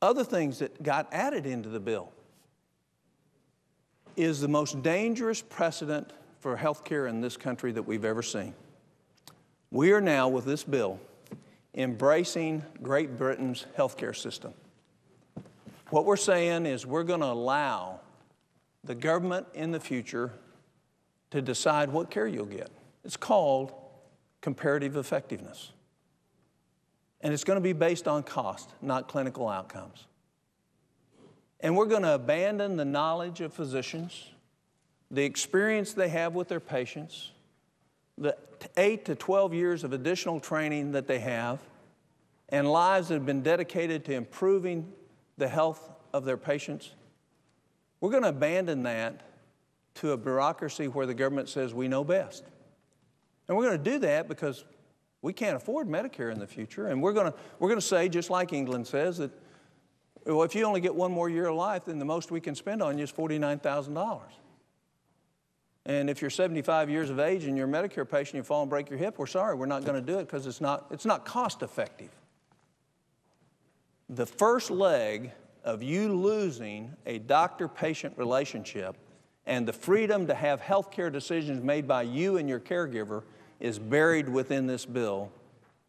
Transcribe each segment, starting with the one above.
Other things that got added into the bill is the most dangerous precedent for health care in this country that we've ever seen. We are now, with this bill, embracing Great Britain's health care system. What we're saying is we're going to allow the government in the future to decide what care you'll get. It's called comparative effectiveness. And it's going to be based on cost, not clinical outcomes. And we're going to abandon the knowledge of physicians, the experience they have with their patients, the 8 to 12 years of additional training that they have, and lives that have been dedicated to improving the health of their patients. We're going to abandon that to a bureaucracy where the government says we know best. And we're going to do that because we can't afford Medicare in the future. And we're going to say, just like England says, that well, if you only get one more year of life, then the most we can spend on you is $49,000. And if you're 75 years of age and you're a Medicare patient, you fall and break your hip, we're sorry, we're not going to do it because it's not cost effective. The first leg of you losing a doctor-patient relationship and the freedom to have health care decisions made by you and your caregiver is buried within this bill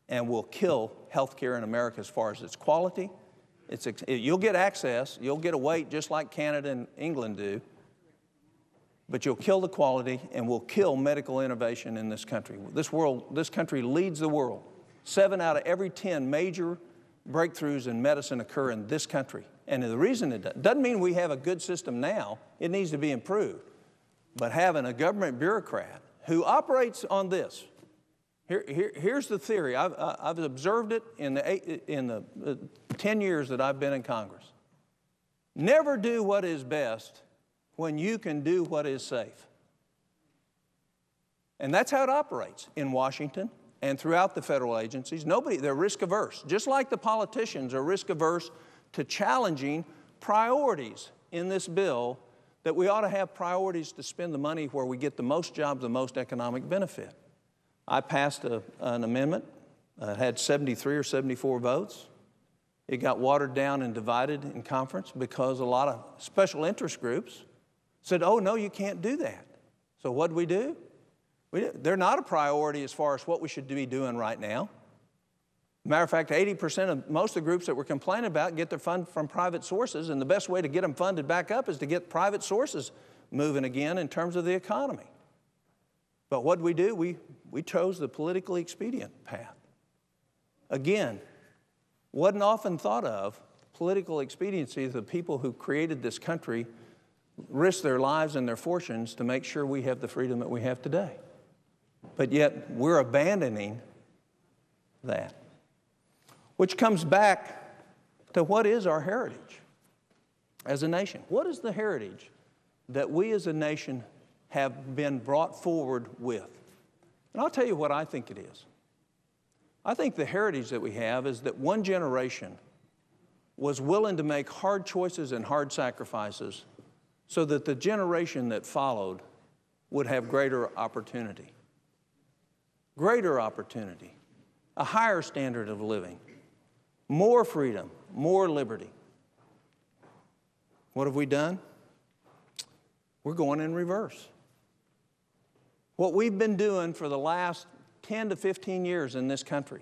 and will kill health care in America as far as its quality. You'll get access, you'll get a wait just like Canada and England do, but you'll kill the quality and will kill medical innovation in this country. This country leads the world. 7 out of every 10 major breakthroughs in medicine occur in this country. And the reason it doesn't mean we have a good system now, it needs to be improved. But having a government bureaucrat who operates on this, here's the theory. I've observed it in the 10 years that I've been in Congress. Never do what is best when you can do what is safe. And that's how it operates in Washington and throughout the federal agencies. They're risk averse, just like the politicians are risk averse to challenging priorities in this bill, that we ought to have priorities to spend the money where we get the most jobs, the most economic benefit. I passed an amendment, had 73 or 74 votes. It got watered down and divided in conference because a lot of special interest groups said, oh, no, you can't do that. So what did we do? They're not a priority as far as what we should be doing right now. Matter of fact, 80% of most of the groups that we're complaining about get their fund from private sources, and the best way to get them funded back up is to get private sources moving again in terms of the economy. But what did we do? We chose the politically expedient path. Again, wasn't often thought of. Political expediency, the people who created this country risked their lives and their fortunes to make sure we have the freedom that we have today. But yet we're abandoning that. Which comes back to what is our heritage as a nation. What is the heritage that we as a nation have been brought forward with? And I'll tell you what I think it is. I think the heritage that we have is that one generation was willing to make hard choices and hard sacrifices so that the generation that followed would have greater opportunity. Greater opportunity, a higher standard of living, more freedom, more liberty. What have we done? We're going in reverse. What we've been doing for the last 10 to 15 years in this country,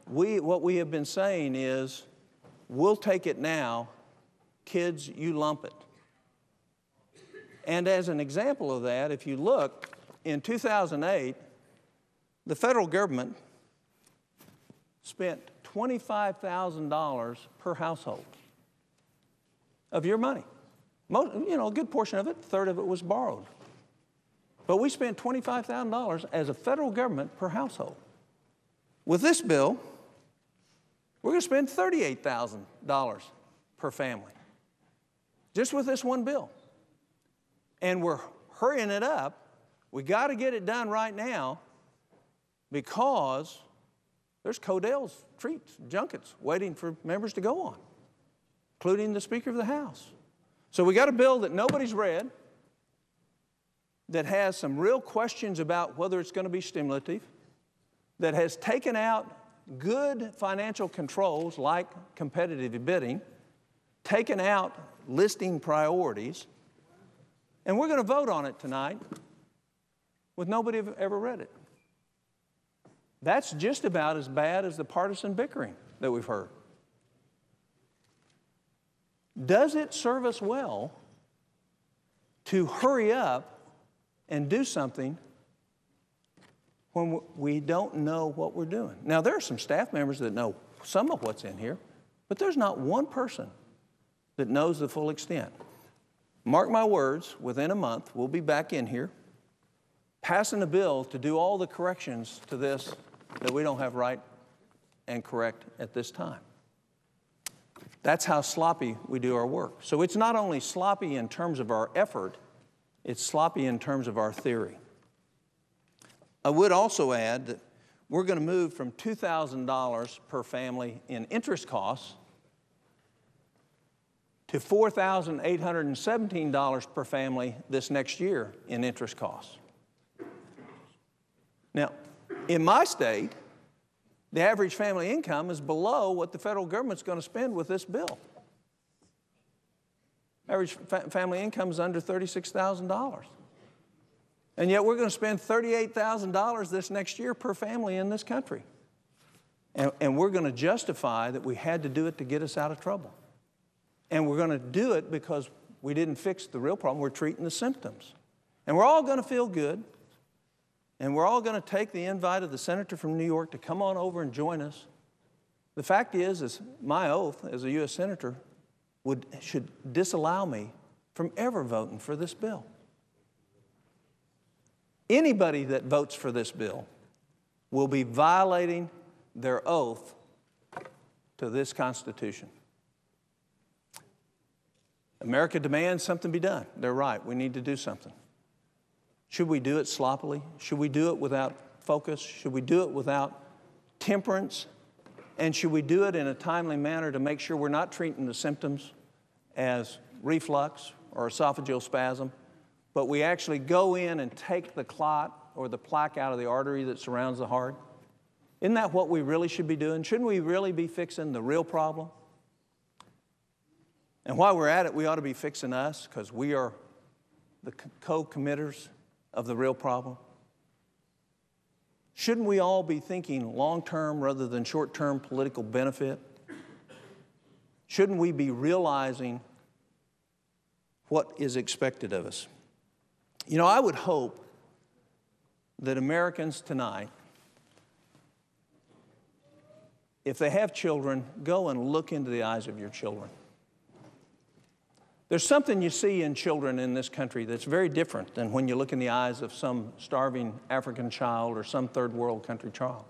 what we have been saying is, we'll take it now, kids, you lump it. And as an example of that, if you look, in 2008, the federal government spent $25,000 per household of your money. A good portion of it, a third of it was borrowed. But we spent $25,000 as a federal government per household. With this bill, we're going to spend $38,000 per family, just with this one bill. And we're hurrying it up. We got to get it done right now because there's Codell's treats, junkets, waiting for members to go on, including the Speaker of the House. So we got a bill that nobody's read, that has some real questions about whether it's going to be stimulative, that has taken out good financial controls like competitive bidding, taken out listing priorities, and we're going to vote on it tonight with nobody ever read it. That's just about as bad as the partisan bickering that we've heard. Does it serve us well to hurry up and do something when we don't know what we're doing? Now, there are some staff members that know some of what's in here, but there's not one person that knows the full extent. Mark my words, within a month, we'll be back in here passing a bill to do all the corrections to this that we don't have right and correct at this time. That's how sloppy we do our work. So it's not only sloppy in terms of our effort, it's sloppy in terms of our theory. I would also add that we're going to move from $2,000 per family in interest costs to $4,817 per family this next year in interest costs. Now, in my state, the average family income is below what the federal government's going to spend with this bill. Average family income is under $36,000. And yet we're going to spend $38,000 this next year per family in this country. And we're going to justify that we had to do it to get us out of trouble. And we're going to do it because we didn't fix the real problem. We're treating the symptoms. And we're all going to feel good. And we're all going to take the invite of the senator from New York to come on over and join us. The fact is my oath as a U.S. senator should disallow me from ever voting for this bill. Anybody that votes for this bill will be violating their oath to this Constitution. America demands something be done. They're right. We need to do something. Should we do it sloppily? Should we do it without focus? Should we do it without temperance? And should we do it in a timely manner to make sure we're not treating the symptoms as reflux or esophageal spasm, but we actually go in and take the clot or the plaque out of the artery that surrounds the heart? Isn't that what we really should be doing? Shouldn't we really be fixing the real problem? And while we're at it, we ought to be fixing us, because we are the co-committers of the real problem. Shouldn't we all be thinking long-term rather than short-term political benefit? Shouldn't we be realizing what is expected of us? You know, I would hope that Americans tonight, if they have children, go and look into the eyes of your children. There's something you see in children in this country that's very different than when you look in the eyes of some starving African child or some third world country child.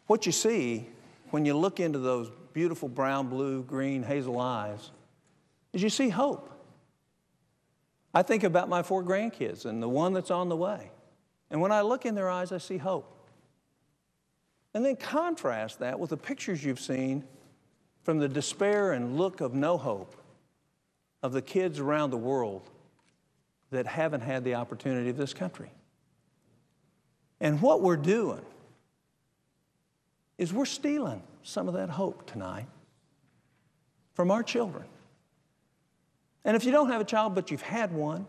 What you see when you look into those beautiful brown, blue, green, hazel eyes is you see hope. I think about my 4 grandkids and the one that's on the way. And when I look in their eyes, I see hope. And then contrast that with the pictures you've seen from the despair and look of no hope of the kids around the world that haven't had the opportunity of this country. And what we're doing is we're stealing some of that hope tonight from our children. And if you don't have a child but you've had one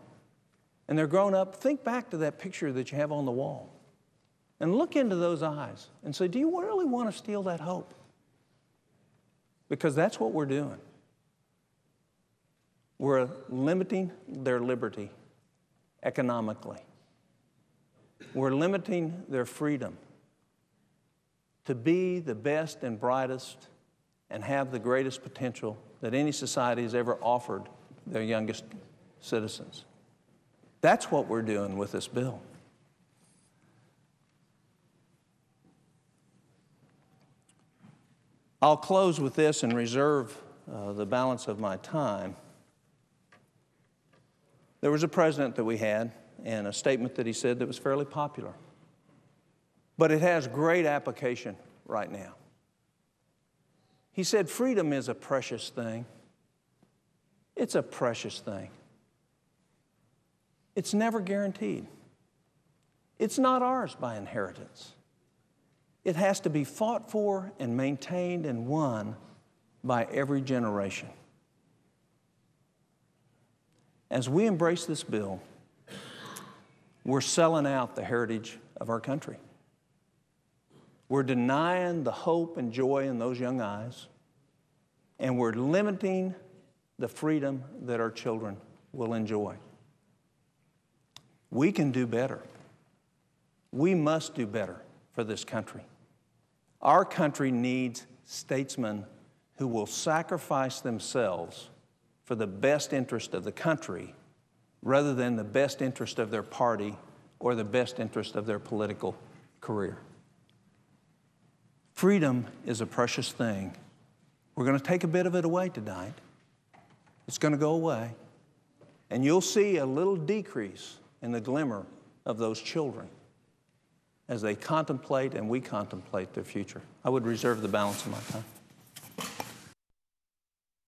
and they're grown up, think back to that picture that you have on the wall and look into those eyes and say, do you really want to steal that hope? Because that's what we're doing. We're limiting their liberty economically. We're limiting their freedom to be the best and brightest and have the greatest potential that any society has ever offered their youngest citizens. That's what we're doing with this bill. I'll close with this and reserve the balance of my time. There was a president that we had and a statement that he said that was fairly popular. But it has great application right now. He said, freedom is a precious thing. It's a precious thing. It's never guaranteed. It's not ours by inheritance. It has to be fought for and maintained and won by every generation. As we embrace this bill, we're selling out the heritage of our country. We're denying the hope and joy in those young eyes, and we're limiting the freedom that our children will enjoy. We can do better. We must do better for this country. Our country needs statesmen who will sacrifice themselves for the best interest of the country rather than the best interest of their party or the best interest of their political career. Freedom is a precious thing. We're going to take a bit of it away tonight. It's going to go away. And you'll see a little decrease in the glimmer of those children as they contemplate and we contemplate their future. I would reserve the balance of my time.